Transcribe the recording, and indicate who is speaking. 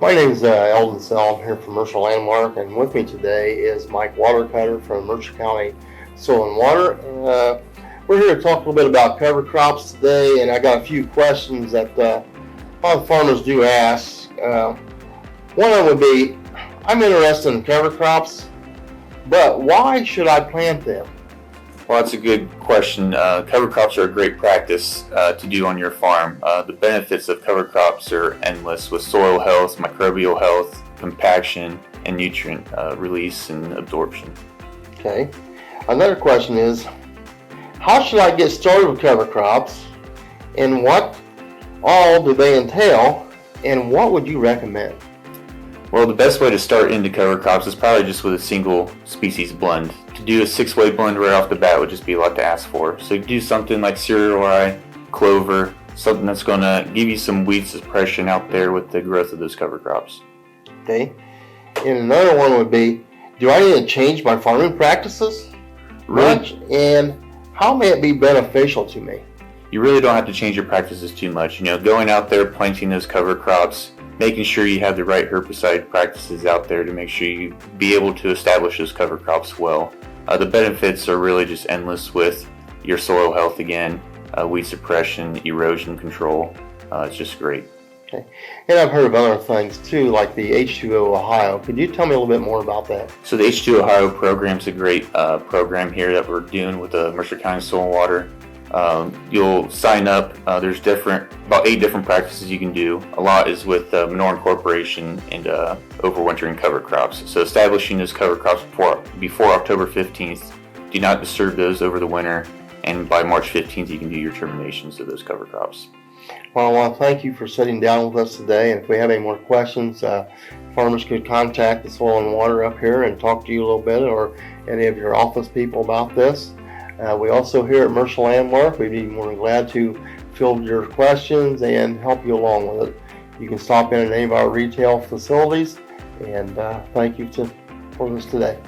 Speaker 1: My name is Eldon Sell. I'm here from Mercer Landmark, and with me today is Mike Watercutter from Mercer County Soil and Water. We're here to talk a little bit about cover crops today, and I got a few questions that a lot of farmers do ask. One of them would be, I'm interested in cover crops, but why should I plant them?
Speaker 2: Well, that's a good question. Cover crops are a great practice to do on your farm. The benefits of cover crops are endless with soil health, microbial health, compaction, and nutrient release and absorption.
Speaker 1: Okay. Another question is, how should I get started with cover crops, and what all do they entail, and what would you recommend?
Speaker 2: Well, the best way to start into cover crops is probably just with a single species blend. To do a 6-way blend right off the bat would just be a lot to ask for. So do something like cereal rye, clover, something that's going to give you some weed suppression out there with the growth of those cover crops.
Speaker 1: Okay. And another one would be, do I need to change my farming practices much, and how may it be beneficial to me?
Speaker 2: You really don't have to change your practices too much. Going out there, planting those cover crops, making sure you have the right herbicide practices out there to make sure you be able to establish those cover crops well. The benefits are really just endless with your soil health again, weed suppression, erosion control. It's just great.
Speaker 1: Okay. And I've heard of other things too, like the H2Ohio. Could you tell me a little bit more about that?
Speaker 2: So the H2Ohio program is a great program here that we're doing with the Mercer County Soil and Water. You'll sign up. There's about 8 different practices you can do. A lot is with manure incorporation and overwintering cover crops. So establishing those cover crops before October 15th. Do not disturb those over the winter, and by March 15th you can do your terminations of those cover crops.
Speaker 1: Well, I want to thank you for sitting down with us today, and if we have any more questions, farmers could contact the Soil and Water up here and talk to you a little bit, or any of your office people about this. We also here at Mercer Landmark, we'd be more than glad to field your questions and help you along with it. You can stop in at any of our retail facilities, and thank you for this today.